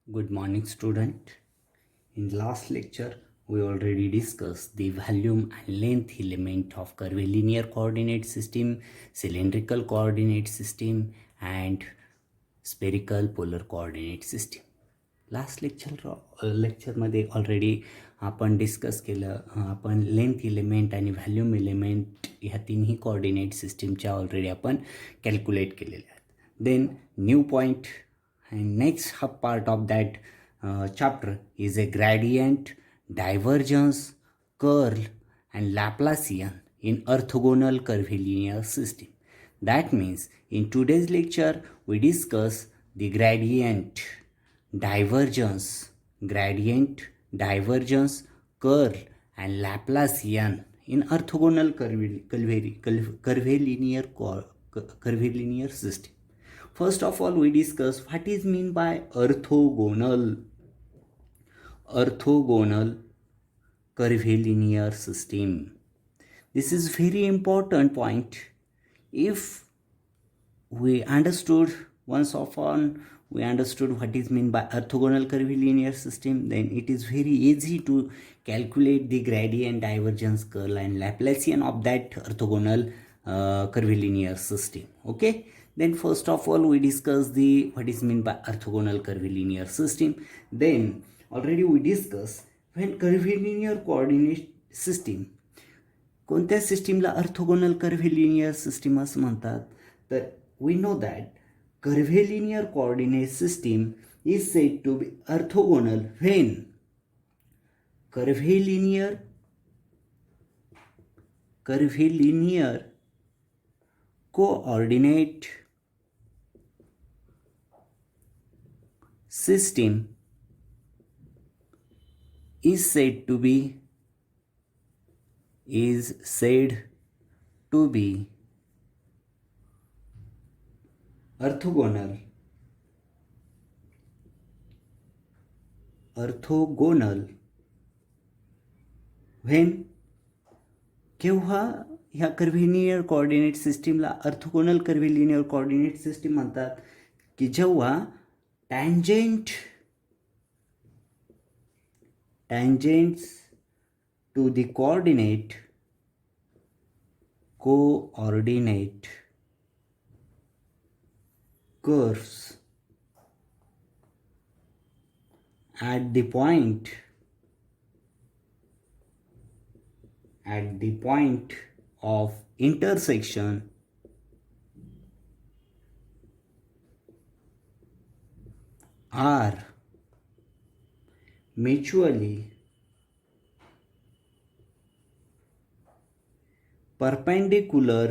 Good morning, student. In last lecture, we already discussed the volume and length element of curvilinear coordinate system, cylindrical coordinate system, and spherical polar coordinate system. Last लेक्चरमध्ये already आपण discuss केलं. आपण length element आणि volume element ह्या तिन्ही coordinate सिस्टीमच्या already आपण calculate केलेल्या आहेत. Then new point and next part of that chapter is a gradient, divergence, curl and Laplacian in orthogonal curvilinear system. That means in today's lecture we discuss the gradient, divergence, curl and Laplacian in orthogonal curvilinear system. First of all, we discuss what is mean by orthogonal curvilinear system. This is very important point. If we understood what is mean by orthogonal curvilinear system, then it is very easy to calculate the gradient, divergence, curl and Laplacian of that orthogonal curvilinear system. Okay. Then first of all we discuss the what is meant by orthogonal curvilinear system. Then already we discuss when curvilinear coordinate system, कोणत्या सिस्टीमला orthogonal कर्व्हिलिनियर system असं म्हणतात. तर we know that curvilinear coordinate system is said to be orthogonal when curvilinear coordinate system is said to be orthogonal when केव्हा ह्या कर्व्हिलिनियर coordinate सिस्टीमला orthogonal curvilinear coordinate system म्हणतात की जेव्हा tangents to the coordinate curves at the point of intersection are mutually perpendicular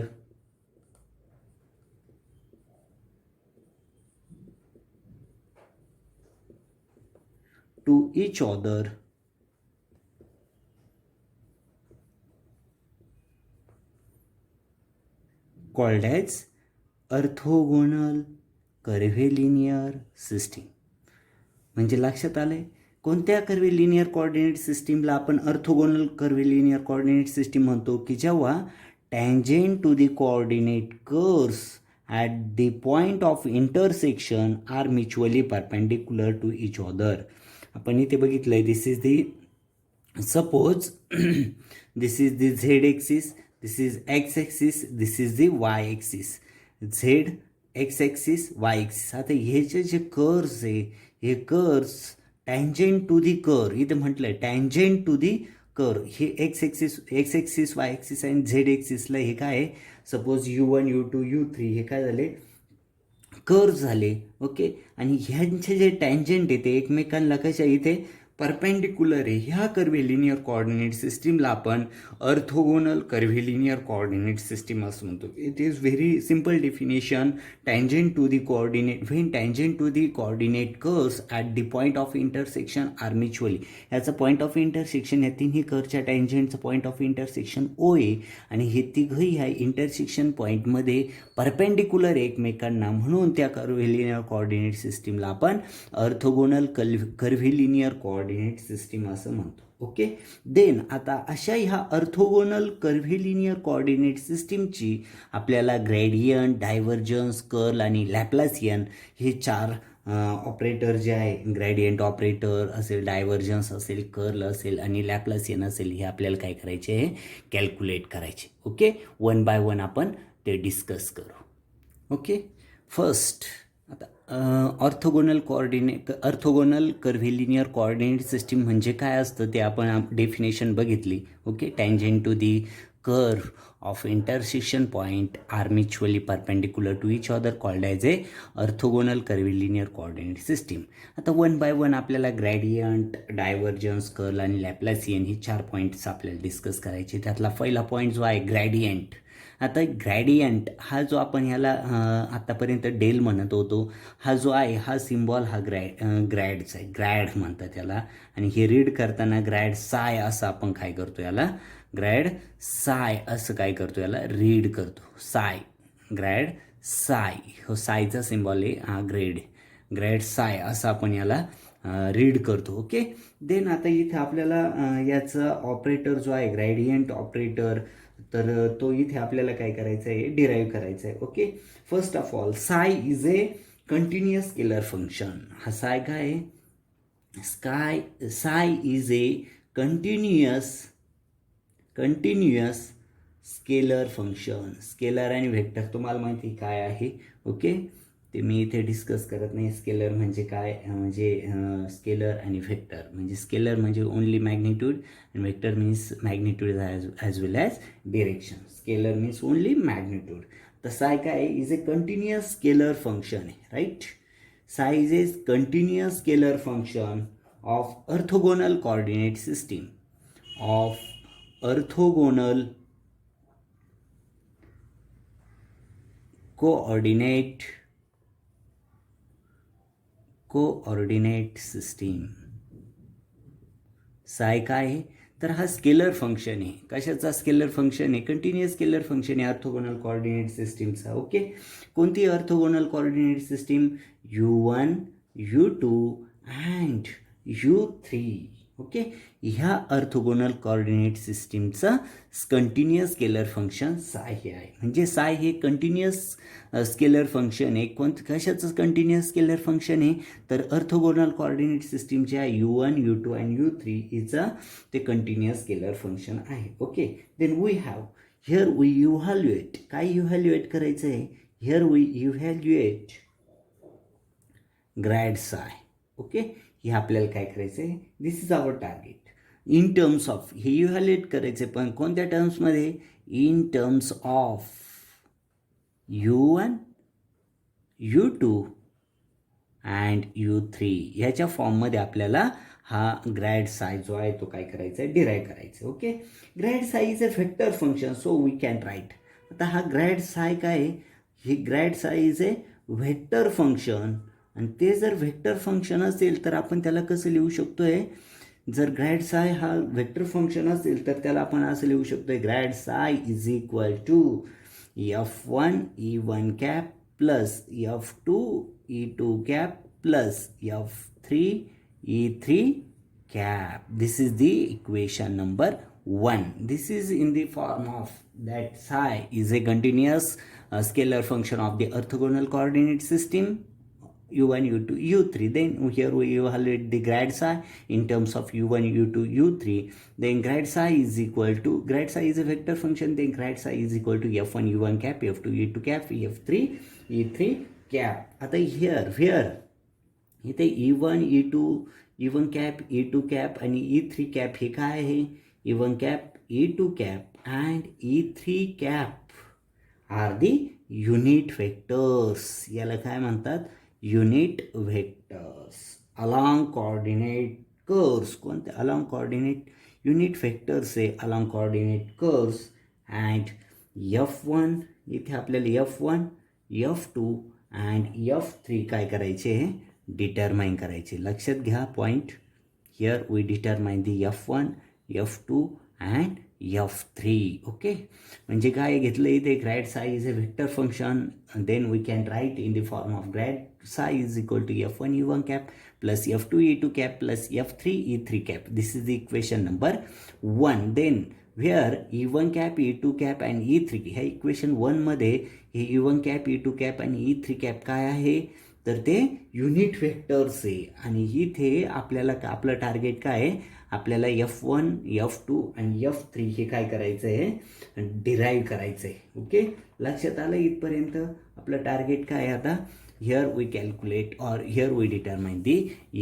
to each other called as orthogonal curvilinear system. म्हणजे लक्षात आले कोणत्या कर्व्हिलिनियर कोऑर्डिनेट सिस्टीमला आपण ऑर्थोगोनल कर्व्हिलिनियर कोऑर्डिनेट सिस्टीम म्हणतो की जेव्हा tangent to the coordinate curves at the point of intersection are mutually perpendicular to each other. आपण इथे बघितलंय this is the suppose this is the z axis, this is x axis, this is the y axis. Z x axis y axis. आता ह्याचे जे curves आहे हे curves tangent to the curve इथे म्हटलं आहे टँजेंट टू दी कर्व. हे x axis y axis आणि झेड एक्सिसला हे काय आहे सपोज U1 U2 U3 हे काय झाले कर्व झाले. ओके. आणि ह्यांचे जे टँजेंट आहे ते एकमेकांना कशा इथे परपेंडिक्युलर आहे. ह्या कर्व्हिलिनियर कोऑर्डिनेट सिस्टीमला आपण ऑर्थोगोनल कर्व्हिलिनियर कोऑर्डिनेट सिस्टीम असं म्हणतो. It is very simple definition. Tangent to the coordinate when tangent to the coordinate curves at the point of intersection are mutually. याचं पॉईंट ऑफ इंटरसेक्शन या तिन्ही कर्वच्या टँजेंटचं पॉईंट ऑफ इंटरसेक्शन O आहे आणि हे तिघही ह्या इंटरसेक्शन पॉईंटमध्ये परपेंडिक्युलर एकमेकांना म्हणून त्या कर्व्हिलिनियर कोऑर्डिनेट सिस्टीमला आपण ऑर्थोगोनल कर्व्हिलिनियर कोऑर्डिनेट सिस्टीम असं म्हणतो. ओके. देन आता अशा ह्या ऑर्थोगोनल कर्व्हिलिनियर कोऑर्डिनेट सिस्टीमची आपल्याला ग्रेडियंट, डायव्हर्जन्स, कर्ल आणि लॅप्लासियन हे 4 ऑपरेटर जे आहे ग्रॅडियंट ऑपरेटर असेल, डायव्हर्जन्स असेल, कर्ल असेल आणि लॅप्लासियन असेल, हे आपल्याला काय करायचे आहे, कॅल्क्युलेट करायचे. ओके, वन बाय वन आपण ते डिस्कस करू. ओके, फर्स्ट आता ऑर्थोगोनल कर्व्हिलिनियर कोऑर्डिनेट सिस्टीम म्हणजे काय असतं ते आपण डेफिनेशन बघितली. Okay, tangent to the curve of intersection point are mutually perpendicular to each other called as a orthogonal curvilinear coordinate system. आता वन बाय वन आपल्याला gradient, divergence, curl आणि Laplacian ही 4 points आपल्याला डिस्कस करायचे. त्यातला पहिला point जो आहे gradient. आता ग्रॅडियंट हा जो आपण ह्याला आत्तापर्यंत डेल म्हणत होतो, हा जो आहे हा सिम्बॉल हा ग्रॅडचा आहे, ग्रॅड म्हणतात त्याला. आणि हे रीड करताना ग्रॅड साय असं आपण काय करतो, याला ग्रॅड साय असं काय करतो, याला रीड करतो. साय, ग्रॅड साय, हो सायचा सिम्बॉल आहे हा, ग्रॅड साय असं आपण याला रीड करतो. ओके, देन आता इथे आपल्याला याचा ऑपरेटर जो आहे ग्रॅडियंट ऑपरेटर, तर तो इथे आपल्याला काय करायचं आहे, डिराईव्ह करायचा आहे. ओके, फर्स्ट ऑफ ऑल साय is a continuous scalar function. हा साय काय आहे, साय is a continuous scalar function. Scalar आणि व्हेक्टर तुम्हाला माहिती काय आहे. ओके, ते मी इथे डिस्कस करत नाही. स्केलर म्हणजे काय, म्हणजे स्केलर आणि व्हेक्टर म्हणजे स्केलर म्हणजे ओनली मॅग्निट्यूड आणि vector means magnitude as well as direction. Scalar means only magnitude. तर साय काय is a continuous scalar function आहे, right. Psi is a continuous scalar function of orthogonal coordinate system, of orthogonal coordinate system. Psi काय आहे, तर हा scalar function आहे. कशाचा scalar function आहे, कंटिन्युअस स्केलर फंक्शन आहे ऑर्थोगोनल कोऑर्डिनेट सिस्टीमचा. ओके, कोणती orthogonal coordinate system, U1, U2 and U3. Okay, ह्या ऑर्थोगोनल कोऑर्डिनेट सिस्टीमचा कंटिन्युअस स्केलर फंक्शन साय हे आहे. म्हणजे साय हे कंटिन्युअस स्केलर फंक्शन आहे. कशाचं कंटिन्युअस स्केलर फंक्शन आहे, तर ऑर्थोगोनल कोऑर्डिनेट सिस्टीम जे आहे U1, U2 अँड U3 हिचं ते कंटिन्युअस स्केलर फंक्शन आहे. Okay, then we have here we evaluate. काय इव्हॅल्युएट करायचं आहे, here we evaluate grad psi. Okay, हे आपल्याला काय करायचं आहे, this is our target. In terms of हे इव्हॅल्युएट करायचे, पण कोणत्या टर्म्समध्ये, in terms of U1, U2 and U3 ह्याच्या फॉर्ममध्ये आपल्याला हा ग्रॅड साय जो आहे तो काय करायचा आहे, डिराईव्ह करायचा. Okay, grad psi is a vector function, so we can write. आता हा ग्रॅड साय काय आहे, हे Grad psi is A vector function. आणि ते जर व्हेक्टर फंक्शन असेल तर आपण त्याला कसं लिहू शकतोय, जर ग्रॅड साय हा व्हेक्टर फंक्शन असेल तर त्याला आपण असं लिहू शकतोय, grad psi is equal to F1 E1 cap plus F2 E2 cap plus F3 E3 cap. This is the equation number 1. This is in the form of that psi is a continuous scalar function of the orthogonal coordinate system U1, U2, U3. Then here we evaluate the grad psi in terms of U1, U2, U3. Then grad psi is equal to, grad psi is a vector function, then grad psi is equal to F1 U1 cap, F2 E2 cap, F3 E3 cap. आता here इथे E1, E2, E1 cap, E2 cap आणि E3 cap हे काय आहे, E1 cap, E2 cap and E3 cap are the unit vectors. याला काय म्हणतात, unit vectors along coordinate curves. कोणते अलॉंग कोऑर्डिनेट, युनिट व्हेक्टर्स आहे along coordinate curves. And F1 इथे आपल्याला F1, F2 अँड F3 काय करायचे, डिटरमाइन करायचे. लक्षात घ्या point, here we determine the F1, F2 and F3. Okay, म्हणजे काय घेतलं इथे, grad psi is a vector function, then we can write in the form of grad psi is equal to F1 E1 cap plus F2 E2 cap plus F3 E3 cap. This is the equation number 1. Then where E1 cap, E2 cap and E3, ह्या equation 1 मध्ये हे E1 cap, E2 cap आणि E3 cap काय आहे, तर ते unit vectors आहे. आणि इथे आपल्याला आपलं टार्गेट काय आहे, आपल्याला F1 F2 आणि F3 हे काय करायचं आहे, डिराईव्ह करायचं आहे. ओके, लक्षात आलं इथपर्यंत. आपलं टार्गेट काय आहे आता, here we calculate or here we determine the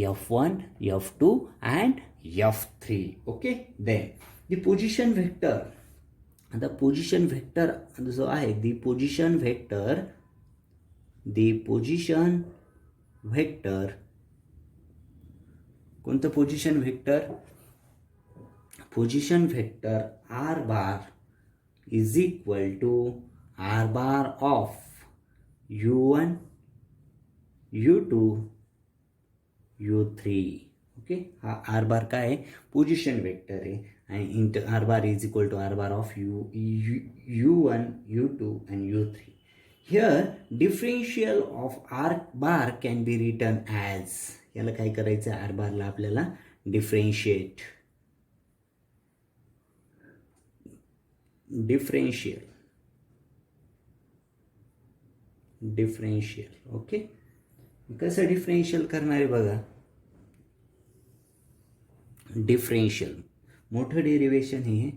F1, F2 and F3. Okay, then the position vector. आता पोझिशन व्हेक्टर जो आहे, the position vector कोणतं position vector, position vector r bar is equal to r bar of u1 u2 u3. Okay, हा r bar काय आहे, position vector आहे. आणि r bar is equal to r bar of u1 u2 and u3. Here differential of r bar can be written as, याला काय करायचं आहे, R बारला आपल्याला डिफरेन्शियल. ओके, कसं डिफरेन्शियल करणार आहे बघा. डिफरेन्शियल मोठं डेरिवेशन हे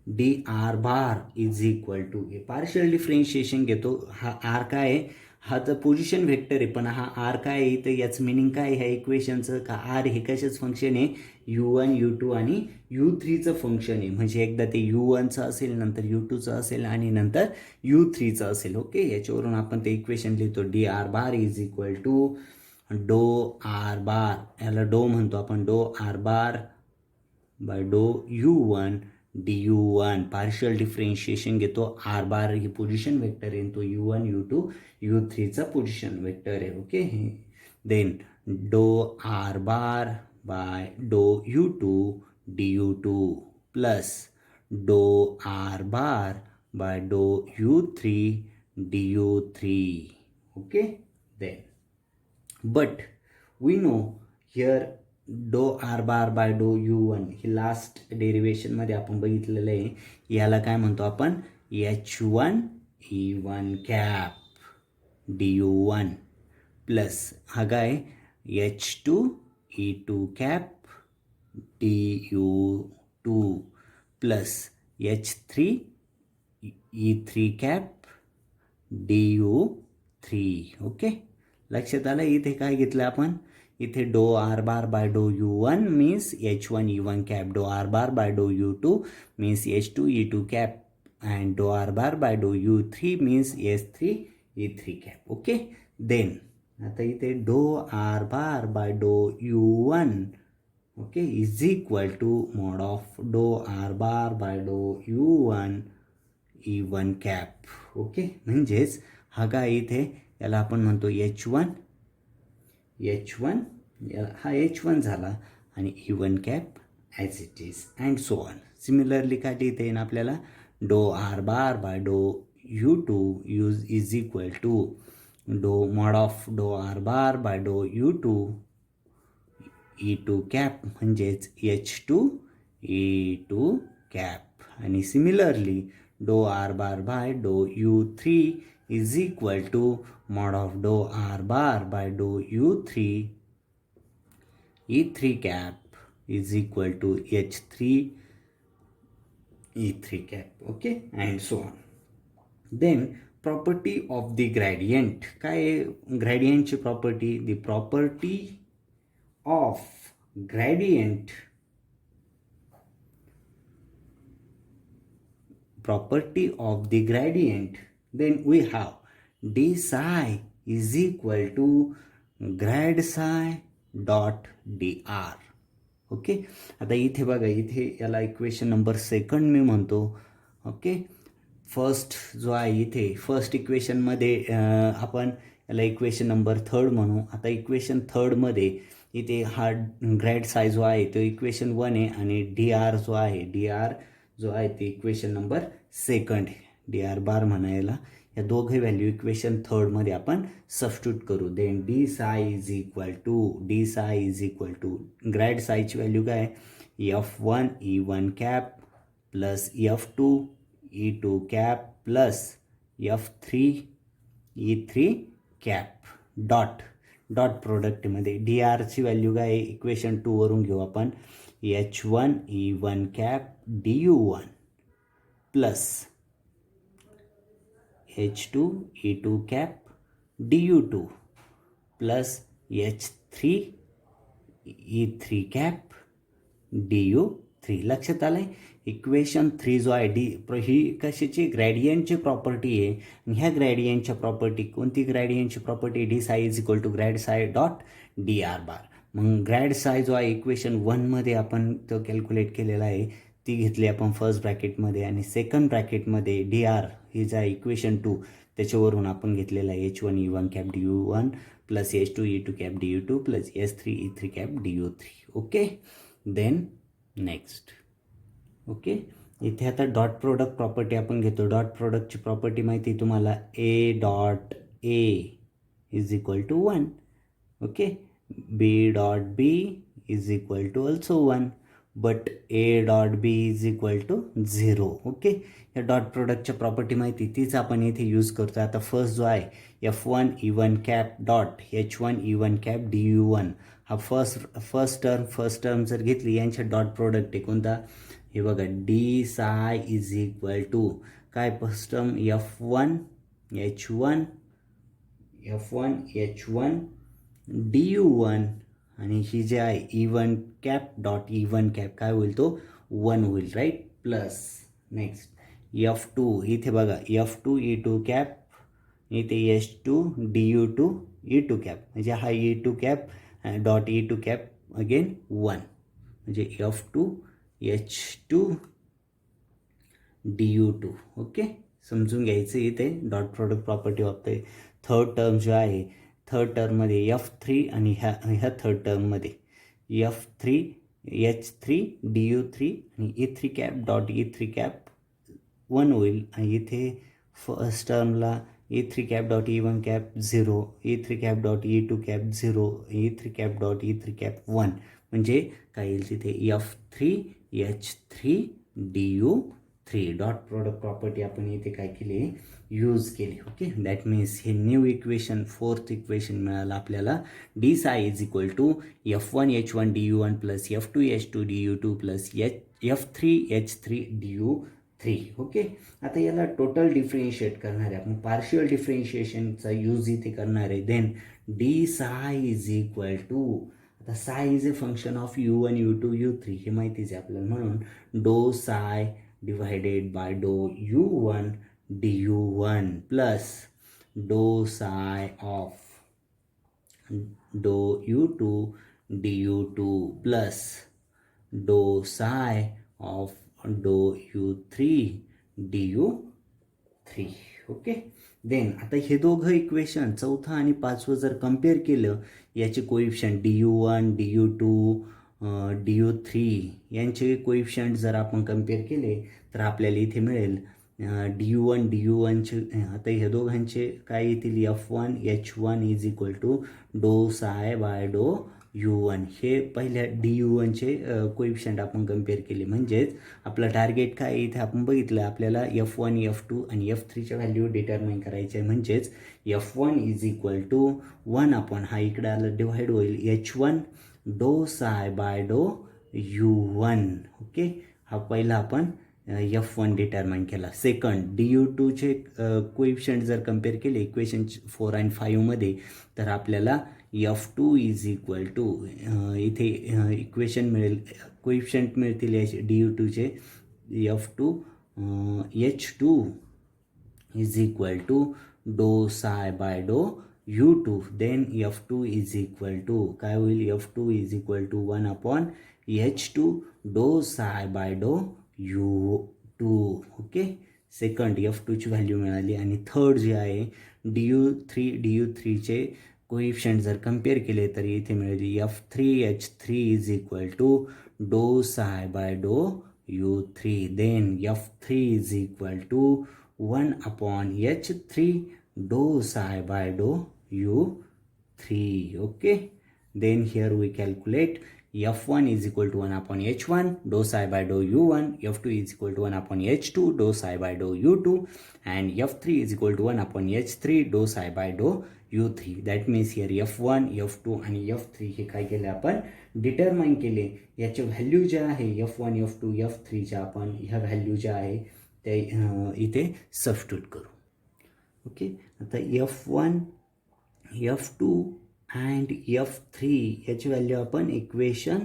d r bar is equal to, हे पार्शियल डिफरेन्शिएशन घेतो. हा आर काय आहे, हा तर पोझिशन व्हेक्टर आहे, पण हा आर काय आहे, तर याचं मिनिंग काय आहे ह्या इक्वेशनचं, का आर हे कशाचं फंक्शन आहे, u1 u2 आणि u3चं फंक्शन आहे. म्हणजे एकदा ते u1चं असेल, नंतर u2चं असेल आणि नंतर u3चं असेल. ओके, याच्यावरून आपण ते इक्वेशन लिहितो, d r bar is equal to do r bar, याला डो म्हणतो आपण, डो आर बार बाय डो u1 du1. पार्शियल डिफरेन्शिएशन घेतो, आर बार ही पोझिशन वेक्टर आहे, तो u1 u2 u3चा पोझिशन वेक्टर आहे. Okay, then do r bar by डो u2 du2 प्लस डो आर बार बाय डो u3 du3. Okay, then but we know here डो आर बार बाय डो u1 ही लास्ट डेरिवेशनमध्ये आपण बघितलेलं आहे, याला काय म्हणतो आपण, h1 e1 cap du1 plus हा काय h2 e2 cap du2 plus h3 e3 cap du3. Okay, लक्षात आलं. इथे काय घेतलं आपण, इथे डो आर बार बाय डो u1 means h1 e1 cap, डो आर बार बाय डो u2 means h2 e2 cap, and डो आर बार बाय डो u3 means h3 e3 cap. Okay, then आता इथे डो आर बार बाय डो u1 okay is equal to mod of डो r bar by डो u1 e1 cap. Okay, म्हणजेच हा काय इथे याला आपण म्हणतो h1 हा h1 झाला आणि e1 cap as it is and so on. Similarly काय लिहिता येईल आपल्याला, डो आर बार बाय डो u2 is equal to do mod of डो आर बार बाय डो u2 e2 कॅप, म्हणजेच h2 e2 कॅप. आणि सिमिलरली डो आर बार बाय डो u3 is equal to mod of dou r bar by dou u3 e3 cap is equal to h3 e3 cap. Okay, and so on. Then property of the gradient. काय ग्रेडियंटची property, the property of gradient, then we have d psi is equal to grad psi dot dr. Okay, आता इथे बघा, इथे याला equation number second मी म्हणतो. Okay, first जो आहे इथे फर्स्ट इक्वेशनमध्ये आपण याला इक्वेशन नंबर थर्ड म्हणू. आता इक्वेशन थर्डमध्ये इथे हा ग्रॅड साय जो आहे तो इक्वेशन 1 आहे आणि डी आर जो आहे ते इक्वेशन नंबर सेकंड आहे. डी आर बार म्हणायला या दोघे व्हॅल्यू इक्वेशन थर्डमध्ये आपण सबस्टिट्यूट करू. Then d psi is equal to grad सायची व्हॅल्यू काय f1 e1 cap plus f2 e2 cap plus f3 e3 cap dot dot प्रोडक्टमध्ये डी आरची व्हॅल्यू काय आहे इक्वेशन 2 वरून घेऊ आपण H1 E1 cap DU1 plus H2 E2 cap DU2 plus H3 E3 cap DU3. लक्षात आलं आहे इक्वेशन 3 जो आहे ही कशाची ग्रॅडियंटची प्रॉपर्टी आहे आणि ह्या ग्रॅडियंटच्या प्रॉपर्टी कोणती ग्रॅडियंटची property D psi is equal to Grad साय डॉट डी आर बार. मग ग्रॅड साय जो आहे इक्वेशन 1मध्ये आपण तो कॅल्क्युलेट केलेला आहे ती घेतली आपण फर्स्ट ब्रॅकेटमध्ये आणि सेकंड ब्रॅकेटमध्ये डी आर ही जे आहे इक्वेशन 2 त्याच्यावरून आपण घेतलेला आहे H1 E1 cap DU1 plus H2 E2 cap DU2 plus S3 E3 cap DU3. Okay then next okay इथे आता डॉट प्रोडक्ट प्रॉपर्टी आपण घेतो. डॉट प्रोडक्टची प्रॉपर्टी माहिती तुम्हाला A dot A is equal to 1 okay B dot B is equal to also 1 but A dot B is equal to 0. Okay या dot प्रोडक्टच्या property माहिती तीच आपण इथे यूज करतो. आता फर्स्ट जो आहे F1 E1 cap dot H1 E1 cap DU1 हा फर्स्ट टर्म जर घेतली यांच्या डॉट प्रोडक्ट आहे कोणता हे बघा D psi is equal to काय first term F1 H1 DU1 आणि ही जे आहे E1 cap dot E1 cap काय होईल तो 1 होईल राईट प्लस नेक्स्ट F2 इथे बघा F2 E2 कॅप इथे H2 DU2 E2 कॅप म्हणजे हा E2 cap dot E2 cap again 1 म्हणजे F2 H2 DU2. ओके समजून घ्यायचं इथे डॉट प्रोडक्ट प्रॉपर्टी वापरते. थर्ड टर्म जो आहे थर्ड टर्ममध्ये F3 आणि ह्या थर्ड टर्ममध्ये F3 H3 DU3 आणि E3 cap dot E3 cap 1 होईल आणि इथे फर्स्ट टर्मला E3 cap dot E1 cap 0 E3 cap dot E2 cap 0 E3 cap dot E3 cap 1 म्हणजे काय येईल तिथे F3 H3 DU3 dot product property आपण इथे काय केली यूज केली. ओके दॅट मीन्स हे न्यू इक्वेशन फोर्थ इक्वेशन मिळालं आपल्याला d psi is equal to F1 H1 DU1 plus F2 H2 DU2 plus F3 H3 DU3. Okay आता याला टोटल डिफरेन्शिएट करणार आहे आपण पार्शियल डिफरेन्शिएशनचा यूज इथे करणार आहे. Then d psi is equal to आता साय is a function of U1 U2 U3 हे माहितीच आहे आपल्याला म्हणून डो साय डिवायडेड बाय डो U1 DU1 प्लस डो साय ऑफ डो U2 DU2 प्लस डो साय ऑफ डो U3 DU3. ओके देन आता हे दोघं इक्वेशन चौथा आणि पाचवं जर कम्पेअर केलं याचे कोइफिशियंट DU1 DU2 DU3 यांचे कोइफिशियंट जर आपण कम्पेअर केले तर आपल्याला इथे मिळेल DU1 DU1चे आता हे दोघांचे काय येतील F1 H1 is equal to डो साय बाय डो U1 हे पहिल्या DU1चे कोइफिशियंट आपण कम्पेअर केले म्हणजेच आपलं टार्गेट काय इथे आपण बघितलं आपल्याला F1 F2 आणि F3च्या व्हॅल्यू डिटरमाइन करायचे म्हणजेच F1 इज इक्वल टू 1 आपण हा इकडे आला डिवाइड होईल H1 डो साय बाय डो U1. ओके हा पहिला आपण F1 डिटरमाइन केला. सेकंड DU2चे कोइफिशियंट जर कम्पेअर केले इक्वेशन 4 आणि 5मध्ये तर आपल्याला F2 इज इक्वल टू इथे इक्वेशन मिळेल कोइफिशियंट मिळतील याचे DU2चे F2 H2 is equal to डो साय बाय डो U2. Then F2 is equal to काय होईल F2 is equal to 1 upon H2 डो साय बाय डो U2. ओके सेकंड F2ची व्हॅल्यू मिळाली आणि थर्ड जे आहे DU3चे कोइफिशियंट जर कम्पेअर केले तर इथे मिळेल F3 H3 is equal to डो साय बाय डो U3. Then F3 is equal to 1 upon H3 do psi by डो U3. Okay then here we calculate F1 is equal to 1 upon H1 dou psi by dou U1, F2 is equal to 1 upon H2 dou psi by dou U2 and F3 is equal to 1 upon H3 dou psi by dou u3. That means here F1, F2 आणि F3 हे काय केले आपण determine केले. याचे value ज्या आहे F1, F2, F3च्या आपण ह्या व्हॅल्यू ज्या आहे ते इथे सबस्टिट्यूट करू. ओके, आता F1, F2 अँड F3 याची व्हॅल्यू आपण इक्वेशन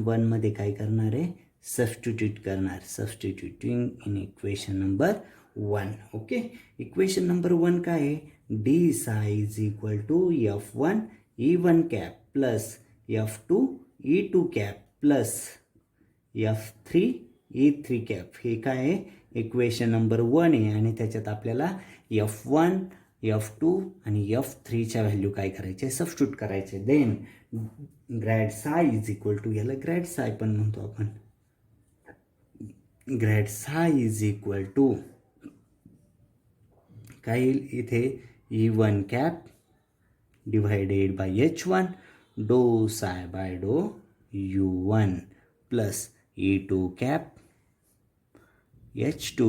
1मध्ये काय करणार आहे सबस्टिट्यूट करणार. Substituting in equation number 1. Okay, equation number 1 काय आहे d psi is equal to F1 E1 cap plus F2 E2 cap plus F3 E3 cap. हे काय आहे इक्वेशन नंबर 1 आहे आणि त्याच्यात आपल्याला F1, F2 आणि F3च्या व्हॅल्यू काय करायचे सबस्टिट्यूट करायचे. Then Grad psi is equal to, याला ग्रॅड साय पण म्हणतो आपण, Grad psi is equal to काय येईल इथे E1 cap divided by H1 डो साय बाय डो U1 plus E2 cap H2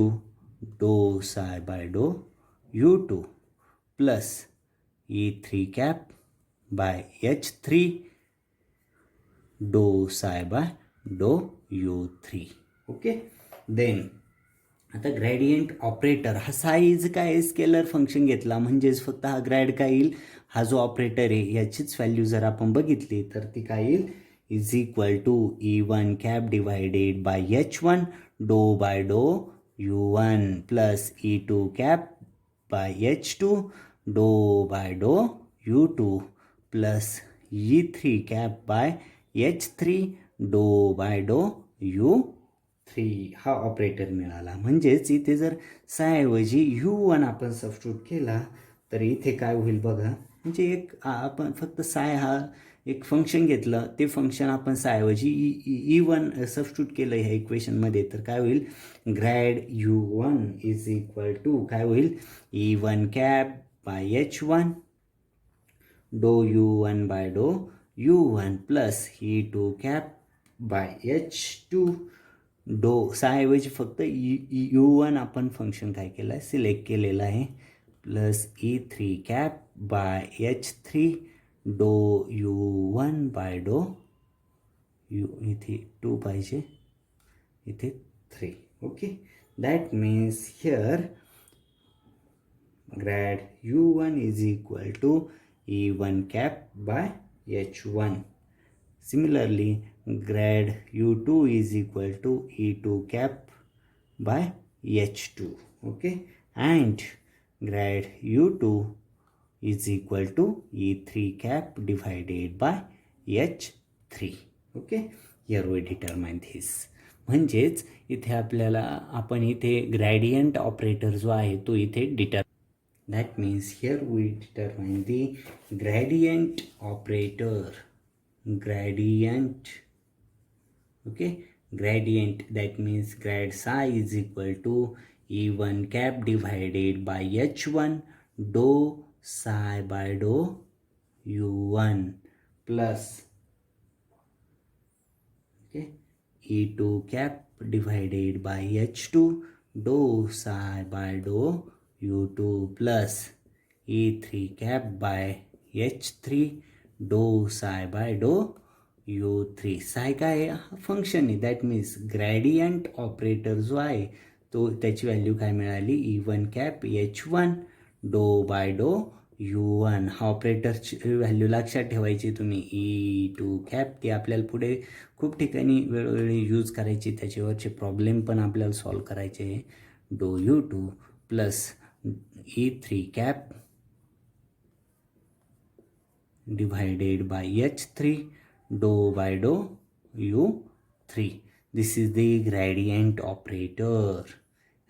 डो साय बाय डो U2 plus E3 cap bye H3 do psi by डो U3. ओके, देन आता gradient operator हा साईज काय स्केलर फंक्शन घेतला म्हणजेच फक्त हा ग्रॅड काय येईल, हा जो ऑपरेटर आहे याचीच व्हॅल्यू जर आपण बघितली तर ती काय येईल is equal to E1 cap divided by H1 do bye डो U1 plus E2 cap bye H2 डो बाय डो U2 plus E3 cap bye H3 डो बाय डो U3. हा ऑपरेटर मिळाला. म्हणजेच इथे जर सायऐवजी U1 आपण सबस्टिट्यूट केला तर इथे काय होईल बघा, म्हणजे एक आपण फक्त साय हा एक फंक्शन घेतलं, ते फंक्शन आपण सायऐवजी E1 सबस्टिट्यूट केलं ह्या इक्वेशनमध्ये तर काय होईल Grad U1 is equal to काय होईल E1 कॅप बाय H1 डो U1 बाय डो U1 plus E2 cap bye H2 डो सायऐवजी फक्त U1 आपण फंक्शन काय केलं आहे सिलेक्ट केलेलं आहे plus E3 cap bye H3 डो U1 बाय डो इथे 2 पाहिजे इथे 3. Okay, that means here grad U1 is equal to E1 cap by H1. Similarly, grad U2 is equal to E2 cap by H2. Okay, and grad U2 is equal to E3 cap divided by H3. Okay, here we determine this. म्हणजेच इथे आपल्याला आपण इथे gradient operator जो आहे तो इथे that means here we determine the gradient operator. Gradient, okay, gradient that means grad psi is equal to E1 cap divided by H1 dou psi by dou U1 plus okay E2 cap divided by H2 dou psi by dou U2 plus E3 cap by H3 do psi by डो U3. साय काय आहे function आहे that means gradient operator जो आहे तो त्याची value काय मिळाली E1 cap H1 do bye डो U1. हा ऑपरेटरची व्हॅल्यू लक्षात ठेवायची तुम्ही E2 कॅप ती आपल्याला पुढे खूप ठिकाणी वेळोवेळी यूज करायची, त्याच्यावरचे प्रॉब्लेम पण आपल्याला सॉल्व करायचे. डो U2 plus E3 cap divided by H3 dou by dou U3. This is the gradient operator.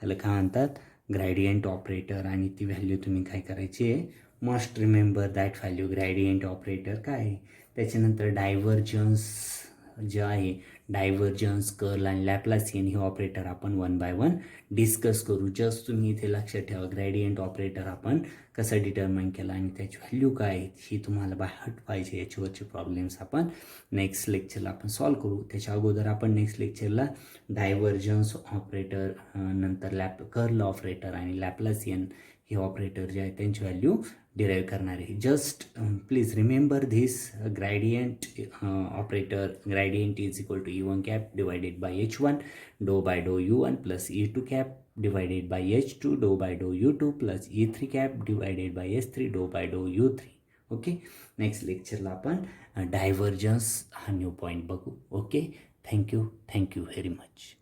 याला काय म्हणतात ग्रॅडियंट ऑपरेटर. आणि ती व्हॅल्यू तुम्ही काय करायची आहे must remember that value. Gradient operator काय आहे त्याच्यानंतर डायव्हर्जन्स जे आहे डायव्हर्जन्स कर्ल आणि लॅप्लासियन हे ऑपरेटर आपण 1 बाय 1 डिस्कस करू. जस्ट तुम्ही इथे लक्षात ठेवा ग्रॅडियंट ऑपरेटर आपण कसं डिटरमाइन केला आणि त्याची व्हॅल्यू काय आहे ही तुम्हाला बाहेर पाहिजे. याच्यावरचे प्रॉब्लेम्स आपण नेक्स्ट लेक्चरला आपण सॉल्व करू. त्याच्या अगोदर आपण नेक्स्ट लेक्चरला डायव्हर्जन्स ऑपरेटर नंतर कर्ल ऑपरेटर आणि लॅप्लासियन हे ऑपरेटर जे आहे त्यांची व्हॅल्यू डिराईव्ह करणार आहे. Just please remember this gradient operator. Gradient is equal to E1 cap divided by H1 do bye डो U1 plus E2 cap divided bye H2 डो बाय डो U2 plus E3 cap divided bye H3 डो bye डो U3. Okay, next लेक्चरला आपण divergence हा new point बघू. Okay, thank you very much.